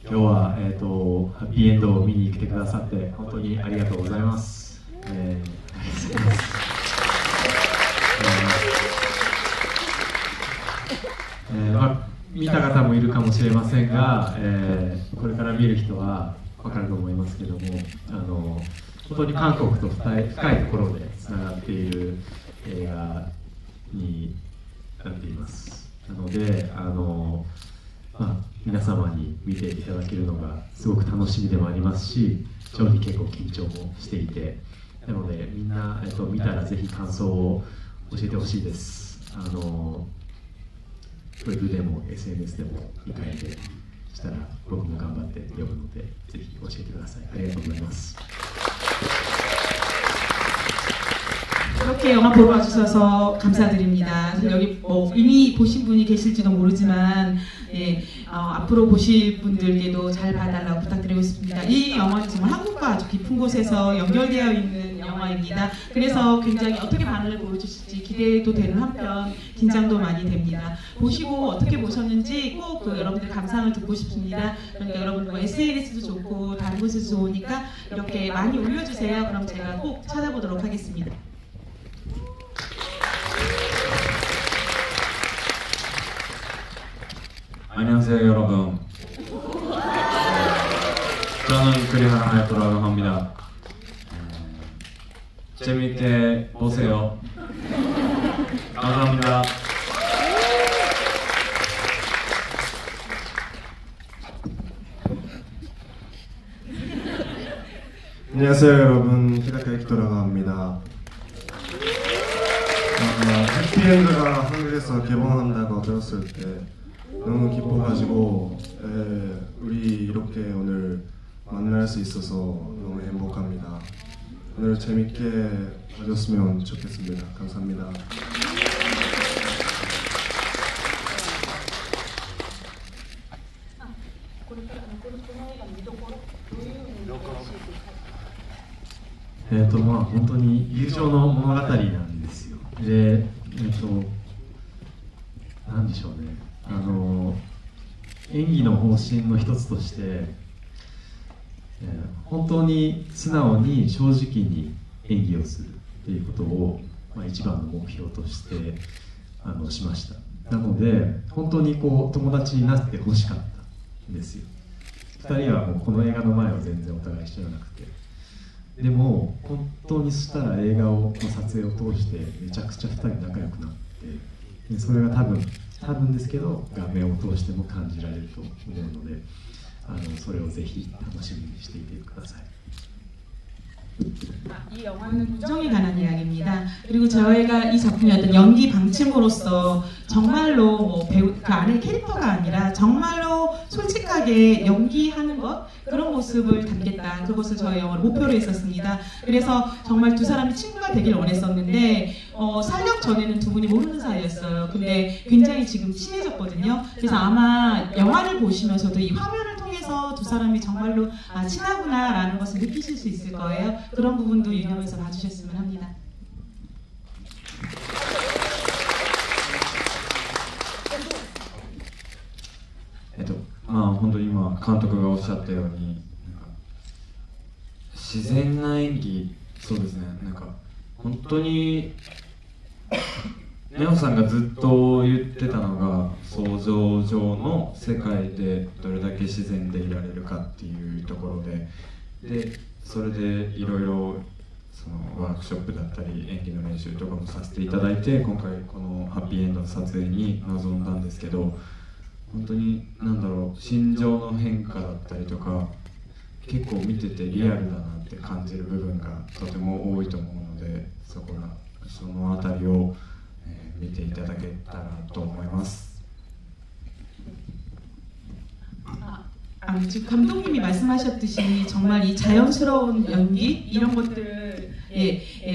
今日は、ハッピーエンドを見に来てくださって本当にありがとうございます。見た方もいるかもしれませんが、これから見る人は分かると思いますけども、本当に韓国と深いところでつながっている映画になっています。なので皆様に見ていただけるのがすごく楽しみでもありますし、正直結構緊張もしていて、なのでみんな、見たらぜひ感想を教えてほしいです。ウェブでも SNS でも理解でしたら僕も頑張って読むので、ぜひ教えてください。ありがとうございます。이렇게 영화 보러 와주셔서 감사드립니다. 여기 이미 보신 분이 계실지도 모르지만 앞으로 보실 분들께도 잘 봐달라고 부탁드리고 싶습니다. 이 영화는 정말 한국과 아주 깊은 곳에서 연결되어 있는 영화입니다. 그래서 굉장히 어떻게 반응을 보여주실지 기대도 되는 한편 긴장도 많이 됩니다. 보시고 어떻게 보셨는지 꼭 여러분들 감상을 듣고 싶습니다. 그러니까 여러분 SNS도 좋고 다른 곳에서 좋으니까 이렇게 많이 올려주세요. 그럼 제가 꼭 찾아보도록 하겠습니다. 안녕하세요 여러분. 저는 그리하라 하야토라고 합니다. 재밌게 보세요. 감사합니다. 안녕하세요 여러분, 히다카 유키토라고 합니다. 해피엔드가 한국에서 개봉한다고 들었을 때 너무 기뻐가지고 우리 이렇게 오늘 만날 수 있어서 너무 행복합니다. 오늘 재밌게 봐줬으면 좋겠습니다. 감사합니다. 네, 本当に友情の物語なんですよ。で、なんでしょうね。演技の方針の一つとして、本当に素直に正直に演技をするということを、一番の目標としてしました。なので本当に友達になってほしかったんですよ。2人はもうこの映画の前は全然お互い知らなくて、でも本当にそしたら映画の撮影を通してめちゃくちゃ2人仲良くなって、それが多分ですけど画面を通しても感じられると思うので、それをぜひ楽しみにしていてください。 이 영화는 우정에 관한 이야기입니다. 그리고 저희가 이 작품이 어떤 연기 방침으로서 정말로 배우 그 안에 캐릭터가 아니라 정말로 솔직하게 연기하는 것, 그런 모습을 담겠다. 그것을 저희 영화로 목표로 했었습니다. 그래서 정말 두 사람이 친구가 되길 원했었는데 촬영 전에는 두 분이 모르는 사이였어요. 근데 굉장히 지금 친해졌거든요. 그래서 아마 영화를 보시면서도 이 화면을 통해서 두 사람이 정말로 친하구나 라는 것을 느끼실 수 있을 거예요. 그런 부분도 유념해서 봐주셨으면 합니다. 本当に今監督がおっしゃったように自然な演技、そうですね、本当にネオさんがずっと言ってたのが想像上の世界でどれだけ自然でいられるかっていうところで、それでいろいろワークショップだったり演技の練習とかもさせていただいて、今回このハッピーエンドの撮影に臨んだんですけど、本当に心情の変化だったりとか結構見ててリアルだなって感じる部分がとても多いと思うので、そのあたりを見ていただけたらと思います。 지금 감독님이 말씀하셨듯이 정말 이 자연스러운 연기 이런 것들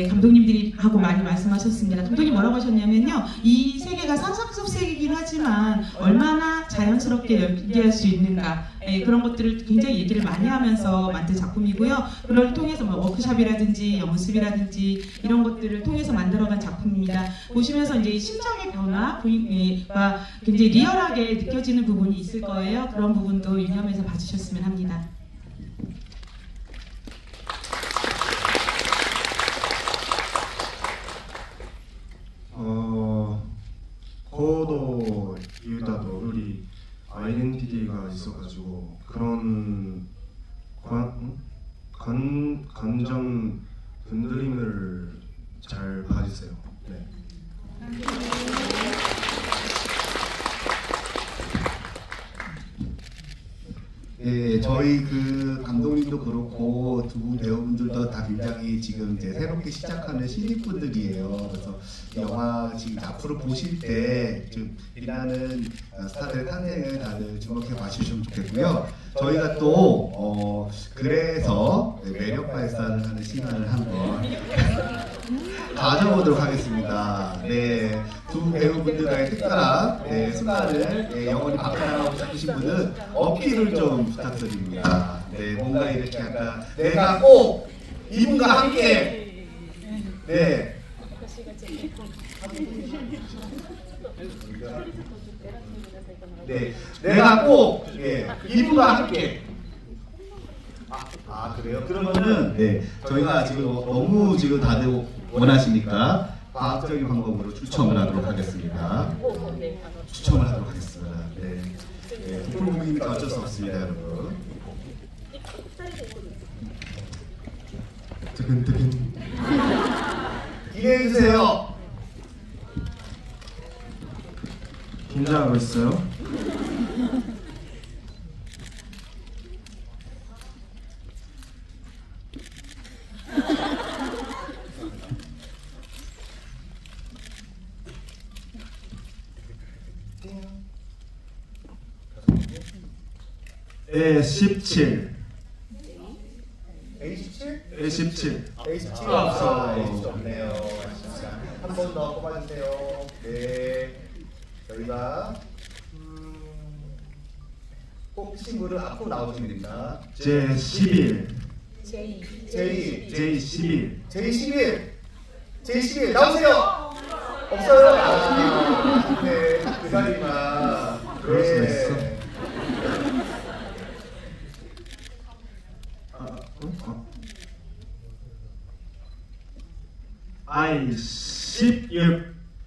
감독님들이 하고 많이 말씀하셨습니다. 감독님 뭐라고 하셨냐면요, 이 세계가 상상 속 세계이긴 하지만 얼마나 자연스럽게 연기할 수 있는가 그런 것들을 굉장히 얘기를 많이 하면서 만든 작품이고요. 그걸 통해서 뭐 워크숍이라든지 연습이라든지 이런 것들을 통해서 만들어간 작품입니다. 보시면서 이제 심정의 변화가 굉장히 리얼하게 느껴지는 부분이 있을 거예요. 그런 부분도 유념해서 봐주셨으면 합니다. コード言うたと우리 아이덴티티가 있어가지고 그런 감정 흔들림을 잘 봐주세요. 네. 예, 저희 그 감독님도 그렇고 두 분 배우분들도 다 굉장히 지금 이제 새롭게 시작하는 신입분들이에요. 그래서 영화 지금 앞으로 보실 때 좀 빛나는 스타들의 탄생을 다들 주목해 봐주시면 좋겠고요. 저희가 또 그래서 매력 발산을 하는 시간을 한번 가져보도록 하겠습니다. 네, 두 배우분들과의 특별한 순간을 영원히 박탈하고 싶으신 분은 어필을 좀 부탁드립니다. 네, 뭔가 이렇게 약간 내가 꼭 이분과 함께 네. 네, 내가 꼭 이분과 함께 그래요? 그러면은 네, 저희가 지금 너무 지금 다들 원하시니까 과학적인 방법으로 추첨을 하도록 하겠습니다. 추첨을 하도록 하겠습니다. 네, 네, 부풀부기니까 어쩔 수 없습니다, 여러분. 뜨근뜨근. 기대해 주세요. 긴장하고 있어요? A17 A17? A17 A17 없어. A17 없네요. 한 번 더 뽑아주세요. 네, 저희가 뽑히신 분은 앞으로 나오시면 됩니다. J11 J11 J11 J11 나오세요. 없어요. 네, 그 자리만. 그럴 수가 있어. I16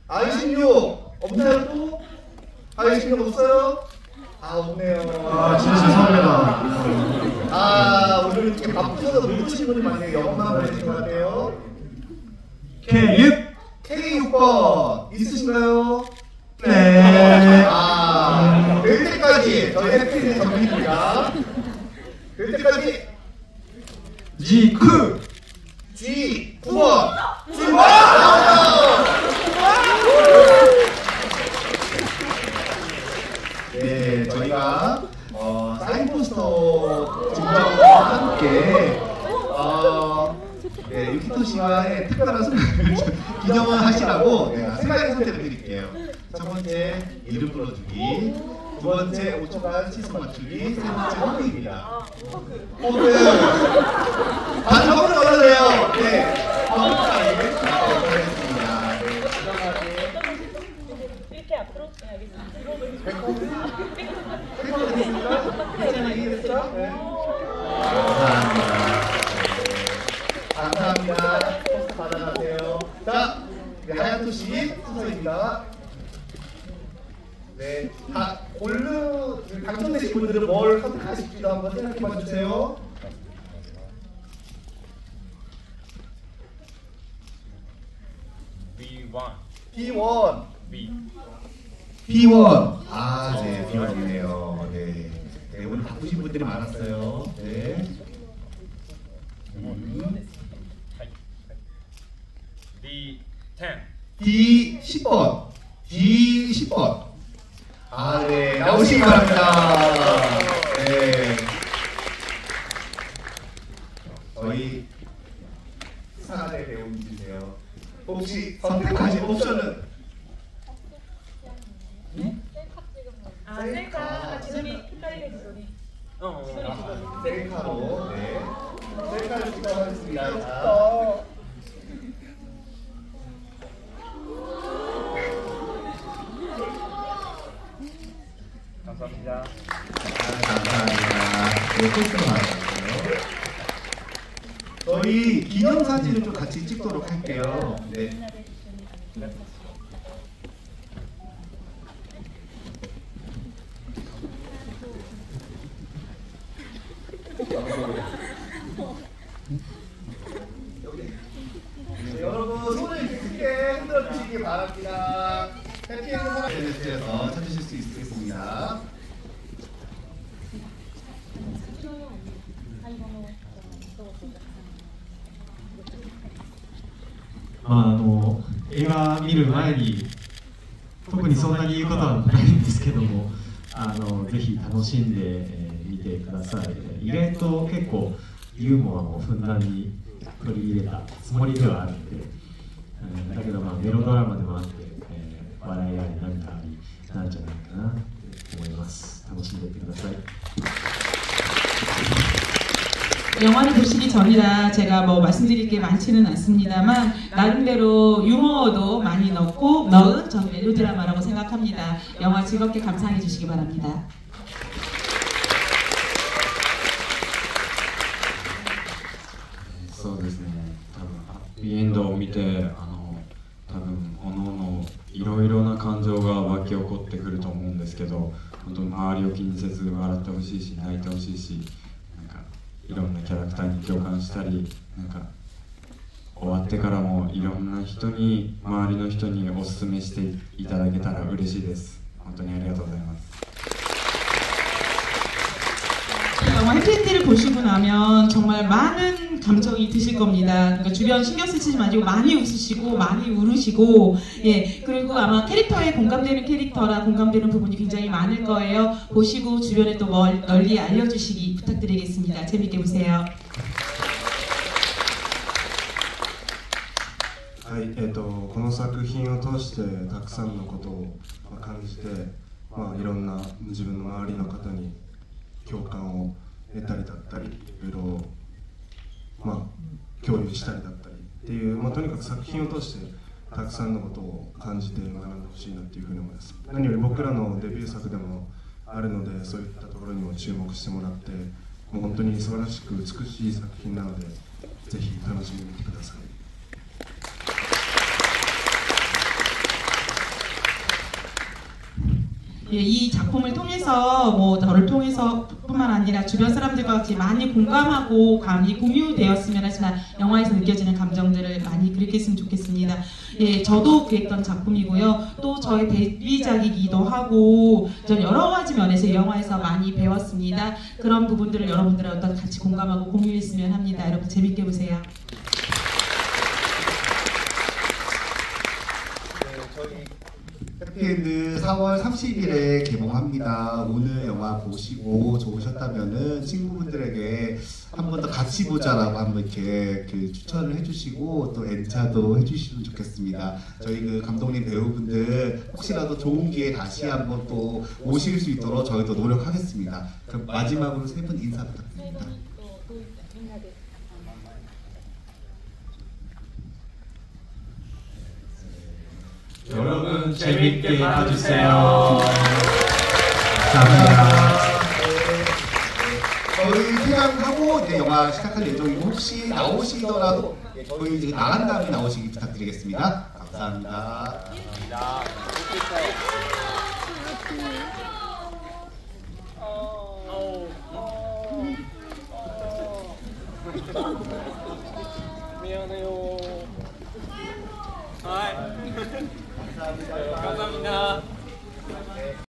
I16 없나요 또? I16 없어요? 없네요. 진짜 죄송합니다. 오늘 이렇게 바쁘셔서 못 드신 분이 많네요. 영어만 보내신 것 같아요. K6 K6번 있으신가요? 네. 될 때까지 저희 해피는 정리입니다. 될 때까지 G9 G9번 네, 저희가 사인포스터 증정과 함께 네, 유키토 씨와의 특별한 선택을 기념을 하시라고 세 가지 선택을 드릴게요. 첫 번째 이름 불러주기, 두 번째 5초간 시선 맞추기, 세 번째 허그입니다. 허그 다들 허그 넣어주세요. 네, 허그까지 부탁드리겠습니다. 이렇게 앞으로 알겠습니다. 감사합니다. 포스트 받아가세요. 자, 네, 하야토 씨 순서입니다. 네, 당첨되신 분들은 뭘 선택하실지도 한번 생각해봐 주세요. B1. B1. 네, B1이네요. 네. 네, 오늘 바쁘신 분들이 많았어요. 네. D10번. D10번. 네, 나오시기 바랍니다. 네. 저희 사내 배우분이세요. 혹시 선택하신 옵션은? 셀카 셀카로 네. 셀카를 찍어가겠습니다. 자. 감사합니다. 감사합니다. 네, 포스터 나왔어요. 저희 기념사진을 좀 같이 찍도록 할게요. 네. 네, 여러분 손을 이렇게 크게 흔들어 주시기 바랍니다. 해피엔드 SNS에서 찾으실 수 있겠습니다. 映画見る前に特にそんなに言うことはないんですけども、ぜひ楽しんで見てください。意外と結構ユーモアもふんだんに取り入れたつもりではあるので、だけどメロドラマでもあって、笑いあり涙ありなんじゃないかなと思います。楽しんでいってください。 영화를 보시기 전이라 제가 뭐 말씀드릴 게 많지는 않습니다만 나름대로 유머도 많이 넣은 전 멜로드라마라고 생각합니다. 영화 즐겁게 감상해 주시기 바랍니다. そうですね。多分ハッピーエンドを見て多分各々いろいろな感情が湧き起こってくると思うんですけど、本当に周りを気にせず笑ってほしいし泣いてほしいし。 いろんなキャラクターに共感したり、終わってからもいろんな人に周りの人にお勧めしていただけたら嬉しいです。本当にありがとうございます。 영화 해피엔드를 보시고 나면 정말 많은 감정이 드실 겁니다. 그러니까 주변 신경 쓰시지 마시고 많이 웃으시고 많이 울으시고, 예, 그리고 아마 캐릭터에 공감되는 캐릭터라 공감되는 부분이 굉장히 많을 거예요. 보시고 주변에 또 널리 알려주시기 부탁드리겠습니다. 재밌게 보세요. はい、この作品を通してたくさんのことを感じて、いろんな自分の周りの方に共感を得たりだったり、いろいろ共有したりだったりっていう、とにかく作品を通してたくさんのことを感じて学んでほしいなっていうふうに思います。何より僕らのデビュー作でもあるので、そういったところにも注目してもらって、もう本当に素晴らしく美しい作品なので、ぜひ楽しんでみてください。 예, 이 작품을 통해서 뭐 저를 통해서 뿐만 아니라 주변 사람들과 같이 많이 공감하고 많이 공유되었으면 하지만 영화에서 느껴지는 감정들을 많이 그리겠으면 좋겠습니다. 예, 저도 그랬던 작품이고요. 또 저의 데뷔작이기도 하고 전 여러 가지 면에서 이 영화에서 많이 배웠습니다. 그런 부분들을 여러분들과 같이 공감하고 공유했으면 합니다. 여러분 재밌게 보세요. 해피엔드 4월 30일에 개봉합니다. 오늘 영화 보시고 좋으셨다면은 친구분들에게 한 번 더 같이 보자라고 한번 이렇게 추천을 해주시고 또 엔차도 해주시면 좋겠습니다. 저희 감독님 배우분들 혹시라도 좋은 기회 다시 한번 또 오실 수 있도록 저희도 노력하겠습니다. 그럼 마지막으로 세 분 인사 부탁드립니다. 여러분 재밌게 봐주세요. 감사합니다. 저희 퇴장하고 이제 영화 시작할 예정이고 혹시 나오시더라도 저희 이제 나간 다음에 나오시기 부탁드리겠습니다. 감사합니다. 미안해요. 감사합니다.